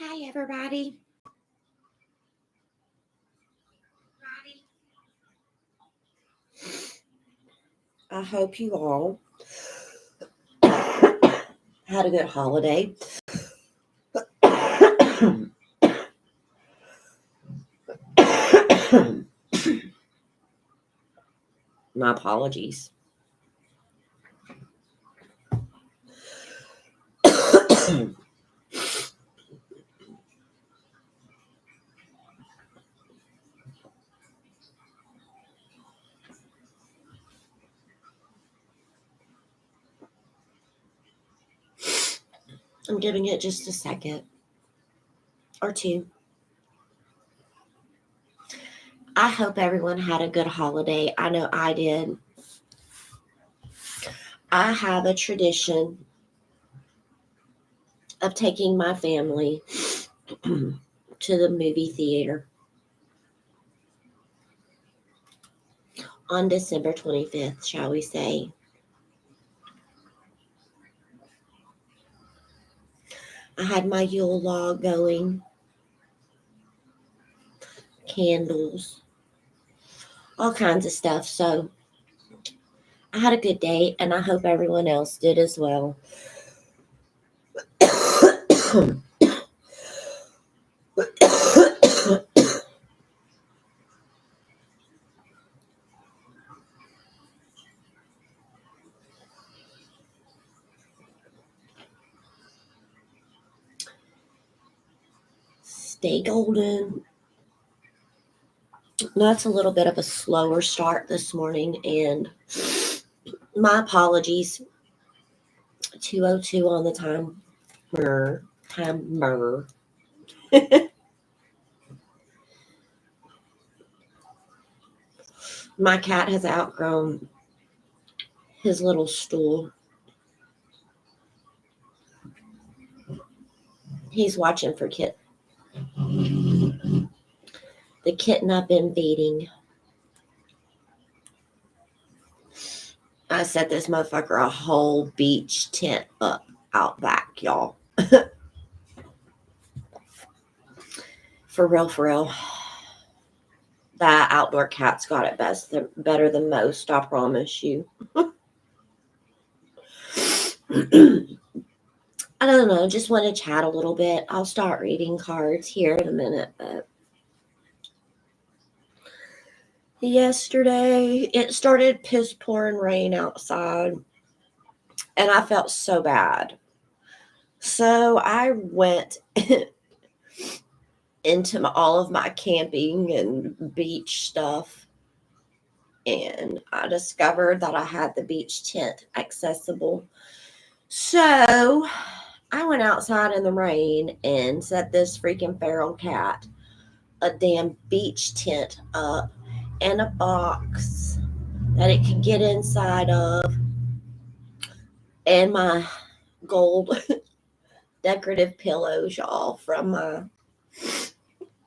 Hi, everybody. I hope you all had a good holiday. My apologies. I'm giving it just a second or two. I hope everyone had a good holiday. I know I did. I have a tradition of taking my family to the movie theater on December 25th, shall we say. I had my Yule log going, candles, all kinds of stuff. So I had a good day, and I hope everyone else did as well. Stay golden. That's a little bit of a slower start this morning, and my apologies. 2:02 on the timer. My cat has outgrown his little stool. He's watching for the kitten I've been feeding. I set this motherfucker a whole beach tent up out back, y'all. For real. That outdoor cat's got it better than most, I promise you. I don't know, just want to chat a little bit. I'll start reading cards here in a minute, but yesterday it started piss pouring rain outside, and I felt so bad. So I went into all of my camping and beach stuff, and I discovered that I had the beach tent accessible. So I went outside in the rain and set this freaking feral cat a damn beach tent up and a box that it could get inside of, and my gold decorative pillows, y'all, from my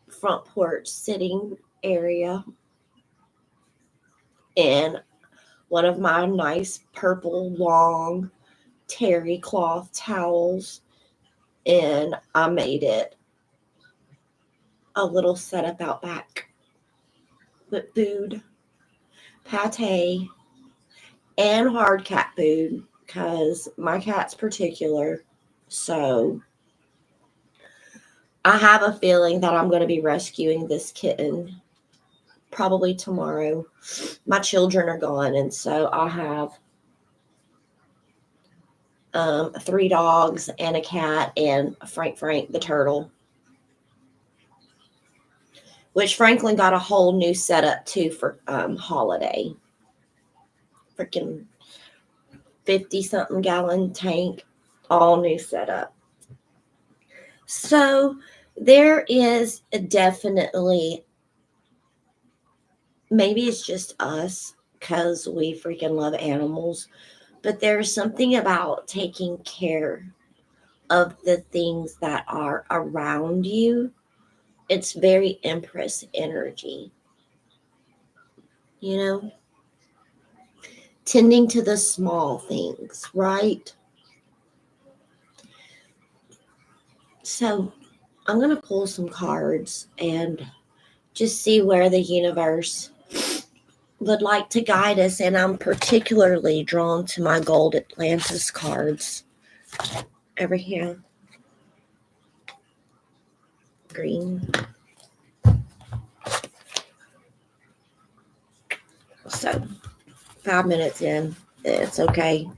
front porch sitting area, and one of my nice purple long terry cloth towels, and I made it a little setup out back with food, pate, and hard cat food because my cat's particular. So I have a feeling that I'm going to be rescuing this kitten probably tomorrow. My children are gone, and so I have 3 dogs and a cat and Frank the turtle, which Franklin got a whole new setup too for holiday. Freaking 50-something gallon tank, all new setup. So there is definitely, maybe it's just us because we freaking love animals, but there's something about taking care of the things that are around you. It's very Empress energy, you know, tending to the small things, right? So I'm going to pull some cards and just see where the universe would like to guide us. And I'm particularly drawn to my Gold Atlantis cards over here. Green. So 5 minutes in, it's okay.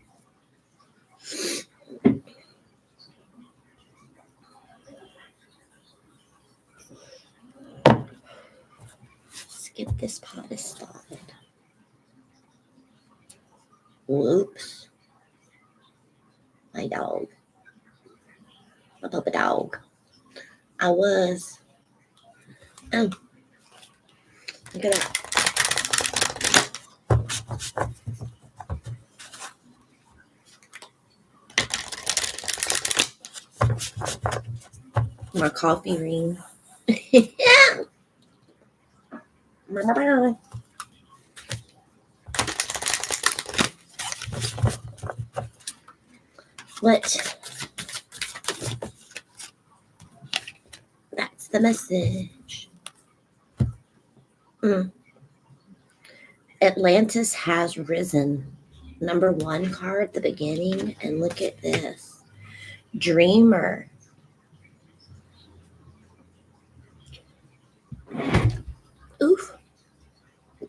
Let's get this pot started. Whoops. My dog. My puppy dog. I was. Oh. Look at that. My coffee ring. Yeah. What? That's the message. Atlantis has risen. Number 1 card at the beginning. And look at this. Dreamer. Oof.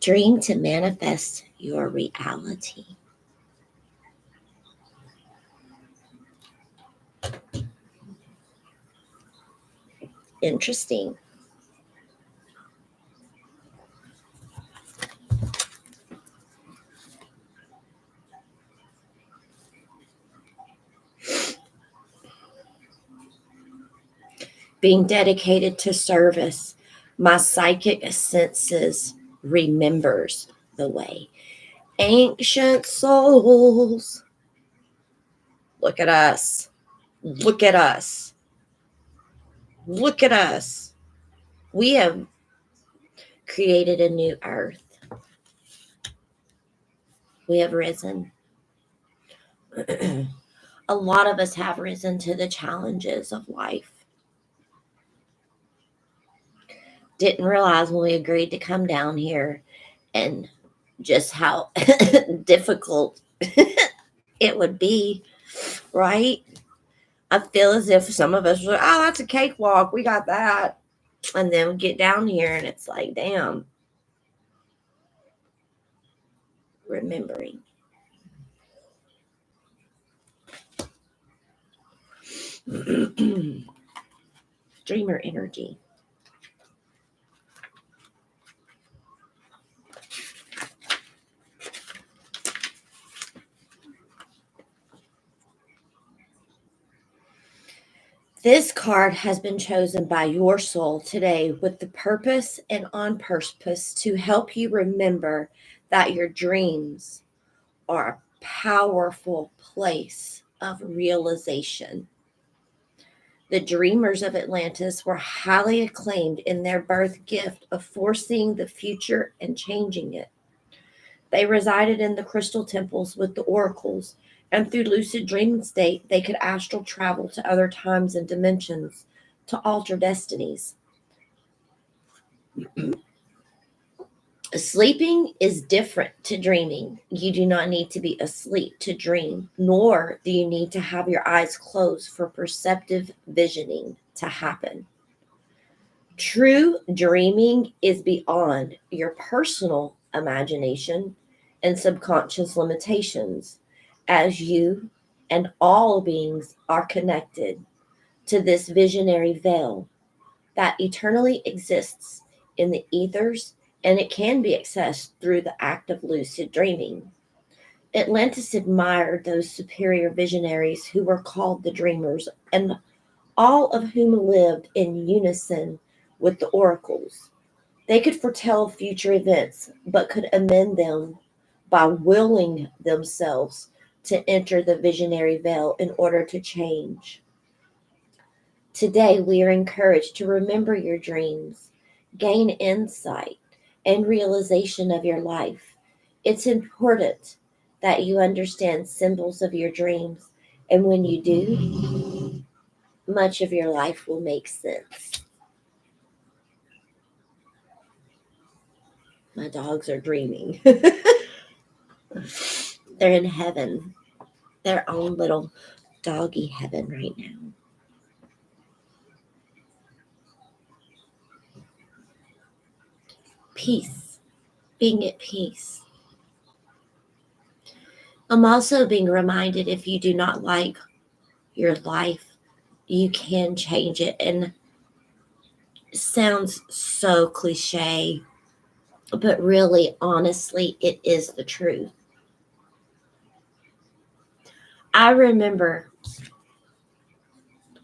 Dream to manifest your reality. Interesting. Being dedicated to service. My psychic senses remembers the way. Ancient souls. Look at us. Look at us. Look at us. We have created a new earth. We have risen. A lot of us have risen to the challenges of life. Didn't realize when we agreed to come down here and just how difficult it would be, right? I feel as if some of us were, oh, that's a cakewalk. We got that. And then we get down here and it's like, damn. Remembering. Dreamer energy. This card has been chosen by your soul today with the purpose and on purpose to help you remember that your dreams are a powerful place of realization. The dreamers of Atlantis were highly acclaimed in their birth gift of foreseeing the future and changing it. They resided in the crystal temples with the oracles, and through lucid dreaming state, they could astral travel to other times and dimensions to alter destinies. Sleeping is different to dreaming. You do not need to be asleep to dream, nor do you need to have your eyes closed for perceptive visioning to happen. True dreaming is beyond your personal imagination and subconscious limitations, as you and all beings are connected to this visionary veil that eternally exists in the ethers, and it can be accessed through the act of lucid dreaming. Atlantis admired those superior visionaries who were called the dreamers, and all of whom lived in unison with the oracles. They could foretell future events, but could amend them by willing themselves to enter the visionary veil in order to change. Today, we are encouraged to remember your dreams, gain insight and realization of your life. It's important that you understand symbols of your dreams, and when you do, much of your life will make sense. My dogs are dreaming. They're in heaven, their own little doggy heaven right now. Peace, being at peace. I'm also being reminded if you do not like your life, you can change it. And it sounds so cliche, but really, honestly, it is the truth. I remember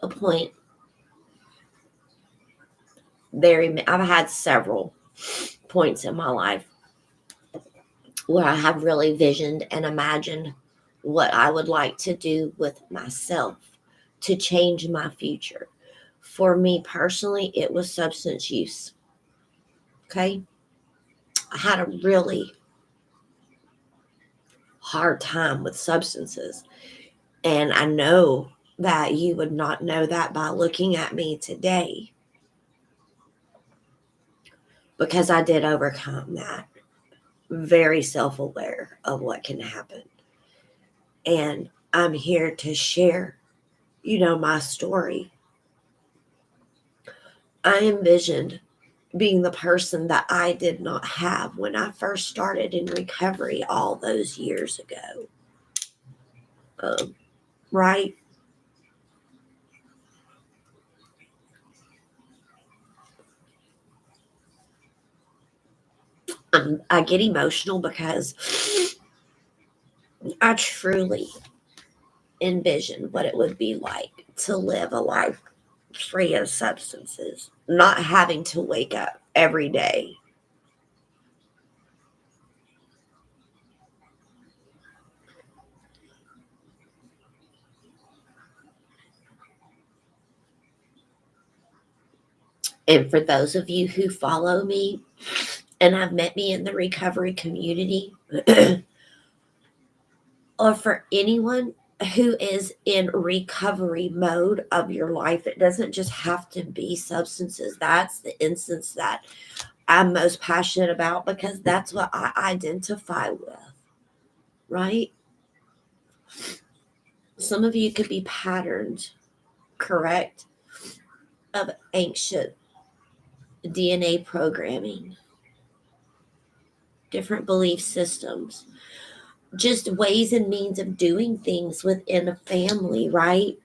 a point I've had several points in my life where I have really visioned and imagined what I would like to do with myself to change my future. For me personally, it was substance use. Okay. I had a really hard time with substances. And I know that you would not know that by looking at me today because I did overcome that. Very self aware of what can happen. And I'm here to share, my story. I envisioned being the person that I did not have when I first started in recovery all those years ago. Right? I get emotional because I truly envisioned what it would be like to live a life free of substances, not having to wake up every day. And for those of you who follow me and have met me in the recovery community, or for anyone who is in recovery mode of your life, it doesn't just have to be substances. That's the instance that I'm most passionate about because that's what I identify with, right? Some of you could be patterned, correct, of ancient DNA programming, different belief systems, just ways and means of doing things within a family, right?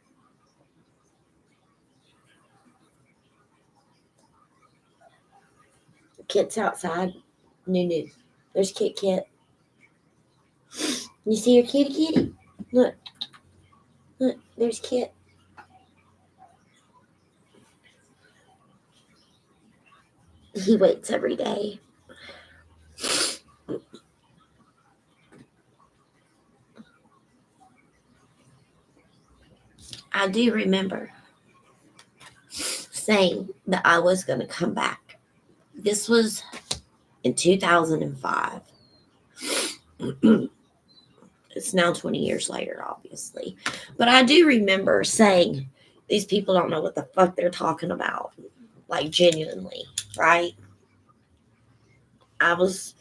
Kit's outside. Nunu. There's Kit Kit. You see your kitty kitty? Look. Look. There's Kit. He waits every day. I do remember saying that I was going to come back. This was in 2005. It's now 20 years later, obviously. But I do remember saying, these people don't know what the fuck they're talking about. Like, genuinely, right? I was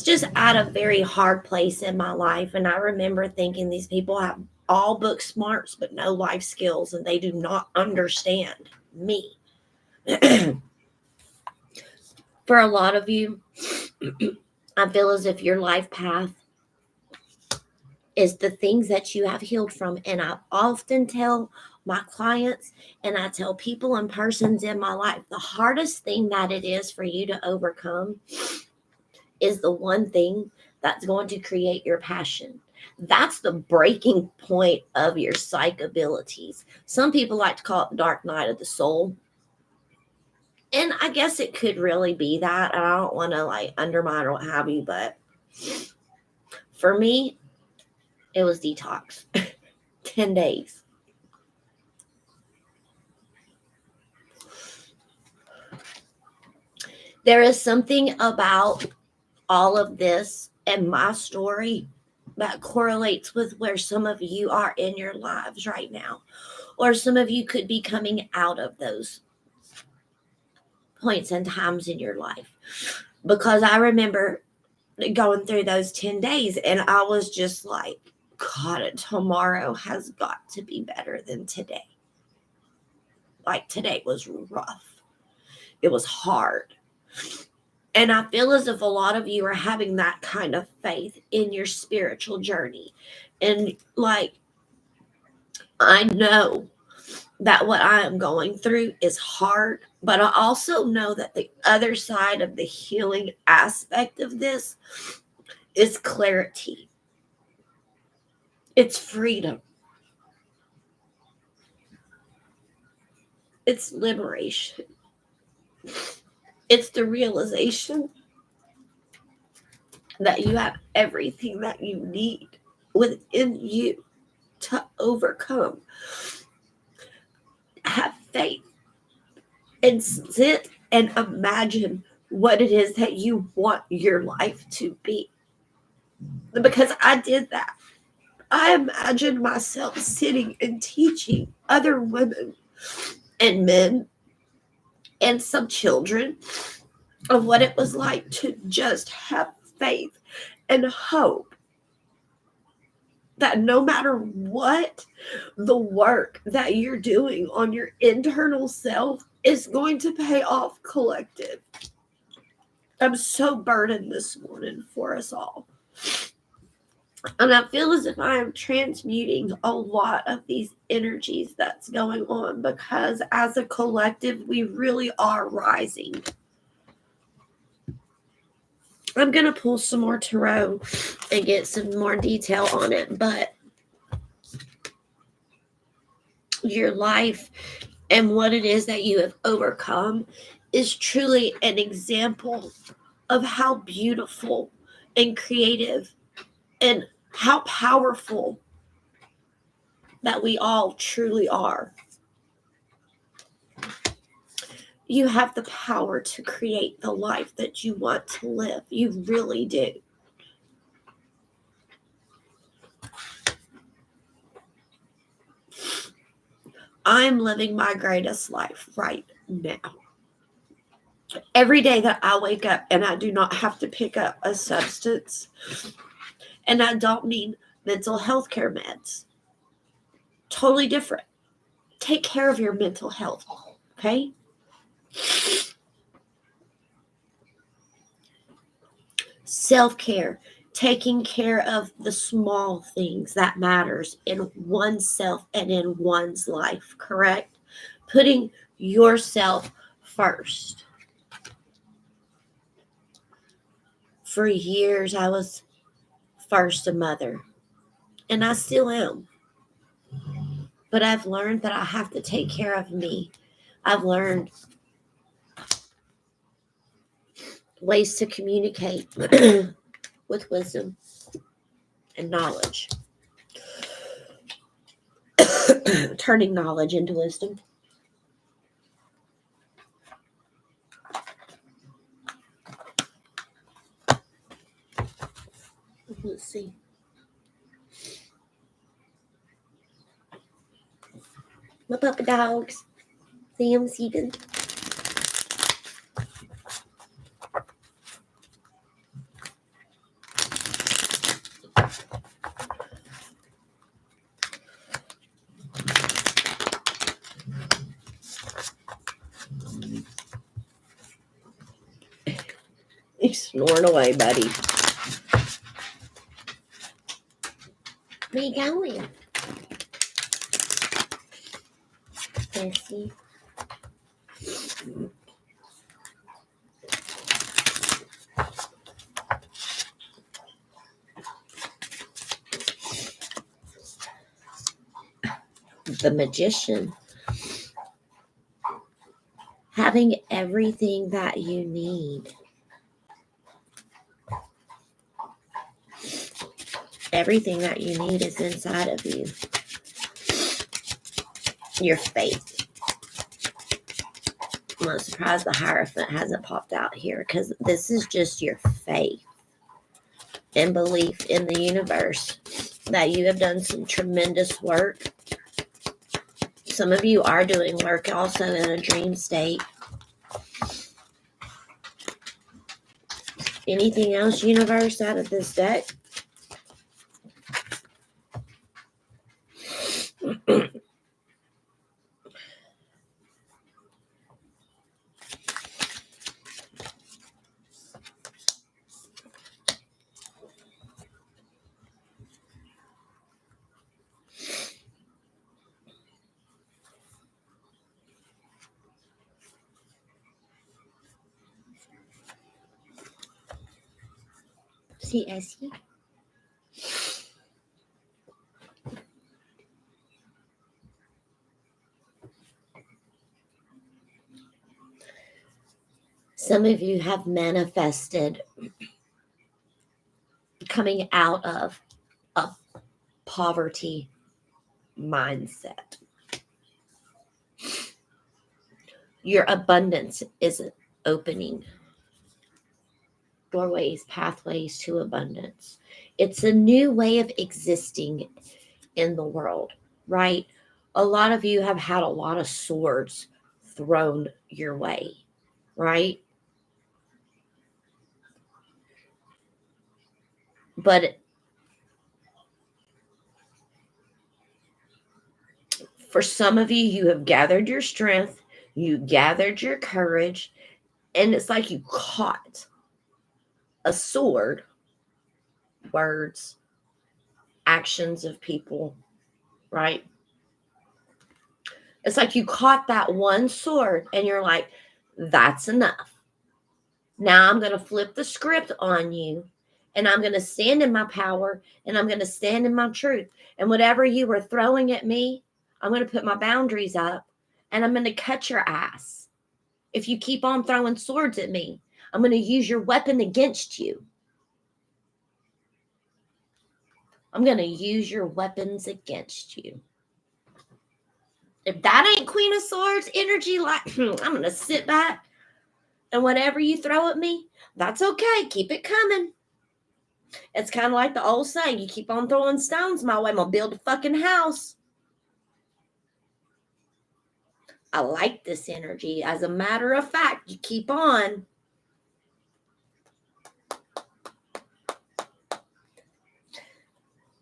just at a very hard place in my life. And I remember thinking these people have all book smarts, but no life skills, and they do not understand me. For a lot of you, I feel as if your life path is the things that you have healed from. And I often tell my clients and I tell people and persons in my life, the hardest thing that it is for you to overcome is the one thing that's going to create your passion. That's the breaking point of your psych abilities. Some people like to call it the dark night of the soul. And I guess it could really be that. I don't want to like undermine or what have you, but for me, it was detox. 10 days. There is something about all of this and my story that correlates with where some of you are in your lives right now. Or some of you could be coming out of those points and times in your life. Because I remember going through those 10 days and I was just like, God, tomorrow has got to be better than today. Like today was rough. It was hard. And I feel as if a lot of you are having that kind of faith in your spiritual journey. And like, I know that what I am going through is hard, but I also know that the other side of the healing aspect of this is clarity. It's freedom. It's liberation. It's the realization that you have everything that you need within you to overcome. Have faith and sit and imagine what it is that you want your life to be. Because I did that. I imagined myself sitting and teaching other women and men and some children of what it was like to just have faith and hope that no matter what, the work that you're doing on your internal self is going to pay off collective. I'm so burdened this morning for us all. And I feel as if I am transmuting a lot of these energies that's going on, because as a collective, we really are rising. I'm going to pull some more tarot and get some more detail on it, but your life and what it is that you have overcome is truly an example of how beautiful and creative and how powerful that we all truly are. You have the power to create the life that you want to live. You really do. I'm living my greatest life right now. Every day that I wake up and I do not have to pick up a substance, and I don't need mental health care meds. Totally different. Take care of your mental health, okay? Self-care, taking care of the small things that matters in oneself and in one's life, correct? Putting yourself first. For years, I was first a mother, and I still am. But I've learned that I have to take care of me. I've learned ways to communicate with wisdom and knowledge. Turning knowledge into wisdom. Let's see. My puppy dogs. See them sleeping. He's snoring away, buddy. Where you going? Bessie. The Magician. Having everything that you need. Everything that you need is inside of you. Your faith. I'm not surprised the Hierophant hasn't popped out here, because this is just your faith and belief in the universe that you have done some tremendous work Some of you are doing work also in a dream state. Anything else, universe, out of this deck? See, I see. Some of you have manifested coming out of a poverty mindset. Your abundance is opening doorways, pathways to abundance. It's a new way of existing in the world, right? A lot of you have had a lot of swords thrown your way, right? But for some of you, you have gathered your strength, you gathered your courage, and it's like you caught a sword, words, actions of people, right? It's like you caught that one sword and you're like, that's enough. Now I'm going to flip the script on you and I'm going to stand in my power and I'm going to stand in my truth. And whatever you were throwing at me, I'm going to put my boundaries up and I'm going to cut your ass. If you keep on throwing swords at me, I'm going to use your weapon against you. I'm going to use your weapons against you. If that ain't Queen of Swords energy, like I'm going to sit back and whatever you throw at me, that's okay. Keep it coming. It's kind of like the old saying, you keep on throwing stones my way, I'm going to build a fucking house. I like this energy. As a matter of fact, you keep on.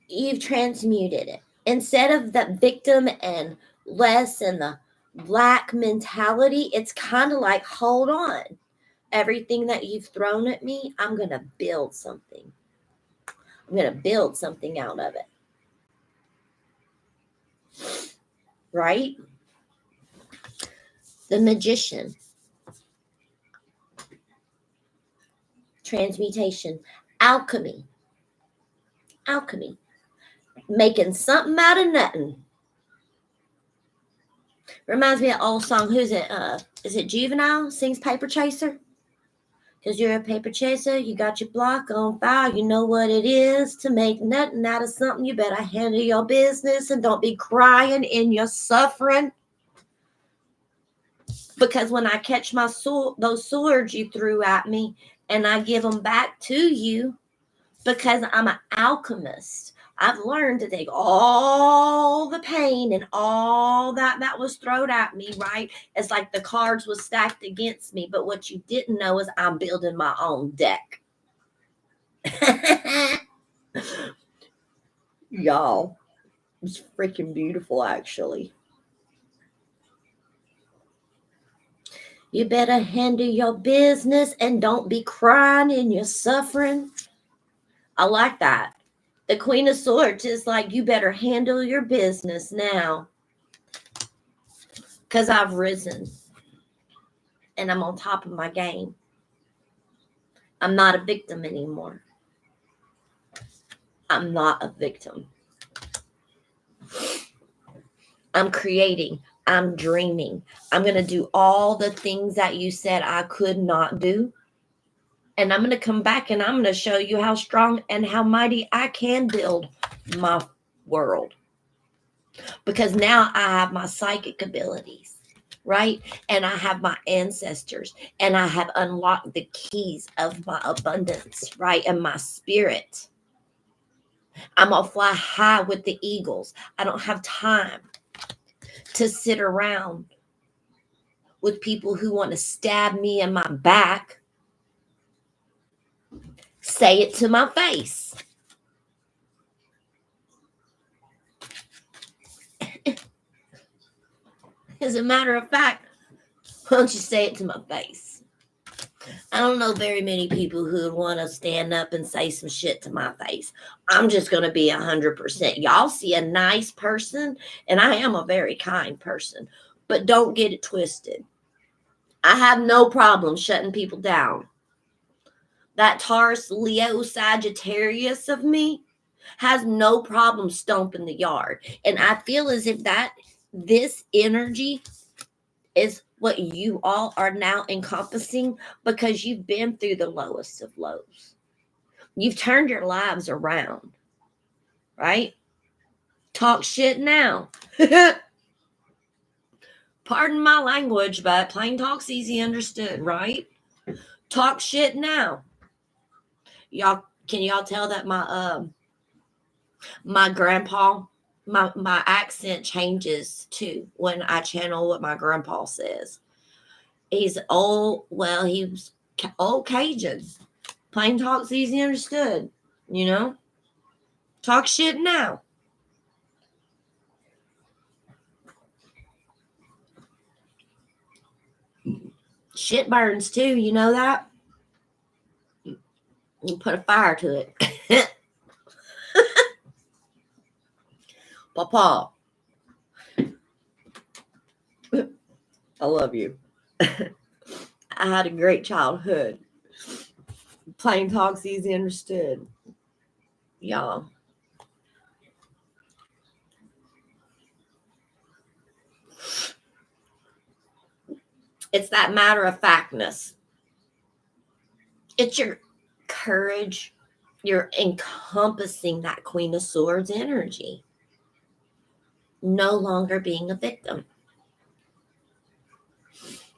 You've transmuted it. Instead of the victim and less and the black mentality, it's kind of like, hold on. Everything that you've thrown at me, I'm going to build something. I'm going to build something out of it. Right? The Magician. Transmutation. Alchemy. Alchemy. Making something out of nothing. Reminds me of an old song. Who's it? Is it Juvenile? Sings Paper Chaser? Because you're a paper chaser. You got your block on fire. You know what it is to make nothing out of something. You better handle your business and don't be crying in your suffering. Because when I catch my those swords you threw at me and I give them back to you, because I'm an alchemist, I've learned to take all the pain and all that was thrown at me, right? It's like the cards was stacked against me. But what you didn't know is I'm building my own deck. Y'all, it's freaking beautiful, actually. You better handle your business and don't be crying in your suffering. I like that. The Queen of Swords is like, you better handle your business now. Because I've risen. And I'm on top of my game. I'm not a victim anymore. I'm not a victim. I'm creating. I'm dreaming. I'm going to do all the things that you said I could not do. And I'm going to come back and I'm going to show you how strong and how mighty I can build my world. Because now I have my psychic abilities, right? And I have my ancestors. And I have unlocked the keys of my abundance, right? And my spirit. I'm going to fly high with the eagles. I don't have time to sit around with people who want to stab me in my back. Say it to my face. As a matter of fact, why don't you say it to my face? I don't know very many people who would want to stand up and say some shit to my face. I'm just going to be 100%. Y'all see a nice person, and I am a very kind person, but don't get it twisted. I have no problem shutting people down. That Taurus, Leo, Sagittarius of me has no problem stomping the yard. And I feel as if this energy is what you all are now encompassing because you've been through the lowest of lows. You've turned your lives around, right? Talk shit now. Pardon my language, but plain talk's easy understood, right? Talk shit now. Can y'all tell that my grandpa, my accent changes too when I channel what my grandpa says. He's old, well, he was old Cajun. Plain talk's easy understood, you know? Talk shit now. Shit burns too, you know that? You put a fire to it. Papa, I love you. I had a great childhood. Plain talk's easy understood. Y'all. It's that matter of factness. It's your courage. You're encompassing that Queen of Swords energy. No longer being a victim.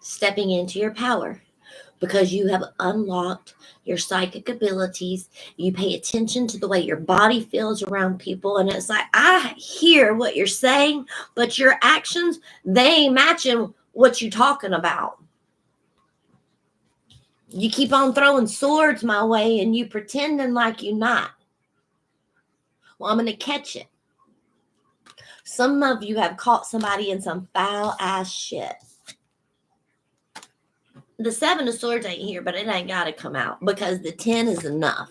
Stepping into your power because you have unlocked your psychic abilities. You pay attention to the way your body feels around people. And it's like, I hear what you're saying, but your actions, they ain't matching what you're talking about. You keep on throwing swords my way and you pretending like you're not. Well, I'm going to catch it. Some of you have caught somebody in some foul ass shit. The 7 of Swords ain't here, but it ain't got to come out because the 10 is enough.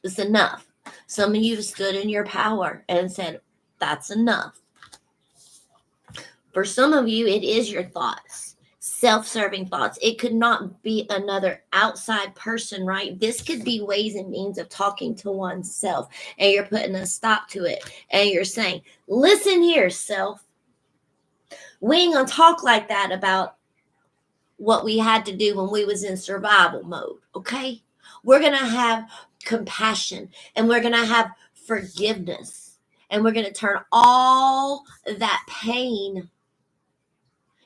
It's enough. Some of you have stood in your power and said, that's enough. For some of you, it is your thoughts, self-serving thoughts. It could not be another outside person, right? This could be ways and means of talking to oneself, and you're putting a stop to it, and you're saying, listen here, self. We ain't gonna talk like that about what we had to do when we was in survival mode, okay? We're going to have compassion, and we're going to have forgiveness, and we're going to turn all that pain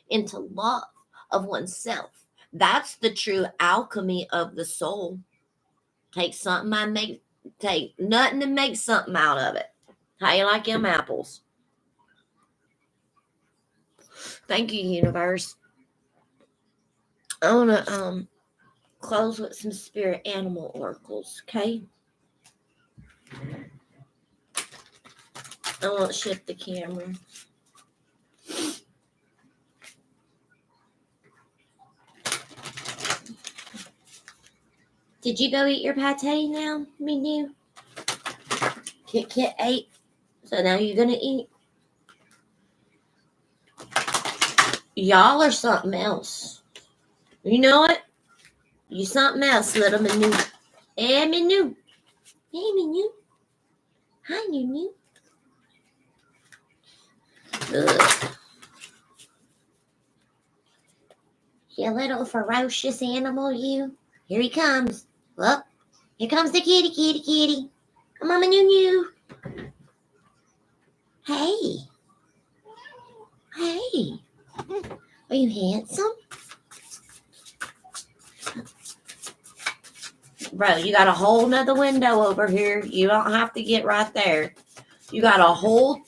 into love of oneself. That's the true alchemy of the soul. Take nothing to make something out of it. How you like them apples? Thank you, universe. I want to close with some spirit animal oracles, okay? I won't shift the camera. Did you go eat your pate now, Minu? Kit ate, so now you're going to eat? Y'all are something else. You know it? You something else, little Minu. Hey, Minu. Hey, Minu. Hi, Minu. Ugh. You little ferocious animal, you. Here he comes. Look, here comes the kitty. Come on, Minu. Hey. Hey. Are you handsome? Bro, you got a whole nother window over here. You don't have to get right there. You got a whole...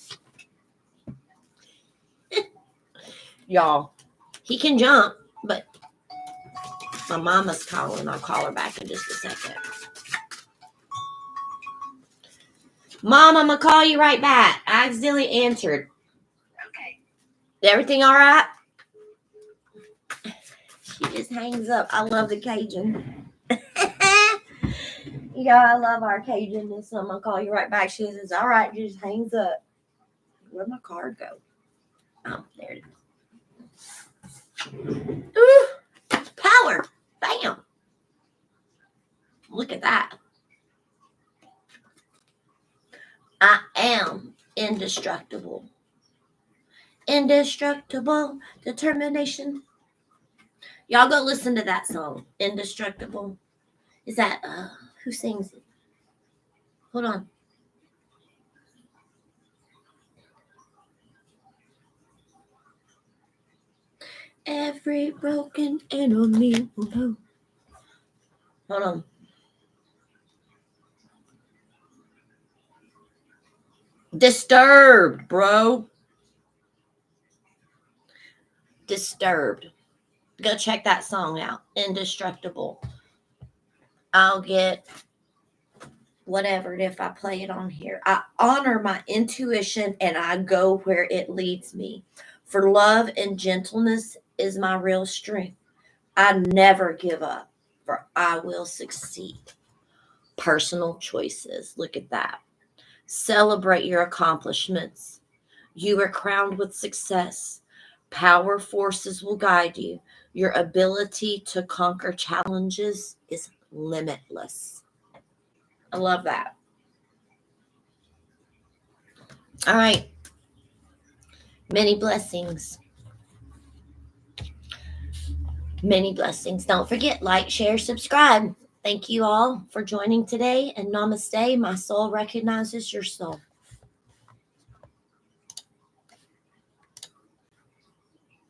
y'all. He can jump, but my mama's calling. I'll call her back in just a second. Mom, I'm going to call you right back. I accidentally answered. Okay. Everything all right? She just hangs up. I love the Cajun. Yeah, I love our Cajun. So I'm going to call you right back. She says, all right, just hangs up. Where'd my card go? Oh, there it is. Ooh, power. Bam. Look at that. I am indestructible. Indestructible determination. Y'all go listen to that song, Indestructible. Is that, who sings it? Hold on. Every broken enemy will know. Hold on. Disturbed, bro. Disturbed. Go check that song out. Indestructible. I'll get whatever if I play it on here. I honor my intuition and I go where it leads me. For love and gentleness is my real strength. I never give up, for I will succeed. Personal choices. Look at that. Celebrate your accomplishments. You are crowned with success. Power forces will guide you. Your ability to conquer challenges is limitless. I love that. All right. Many blessings. Many blessings. Don't forget, like, share, subscribe. Thank you all for joining today. And namaste. My soul recognizes your soul.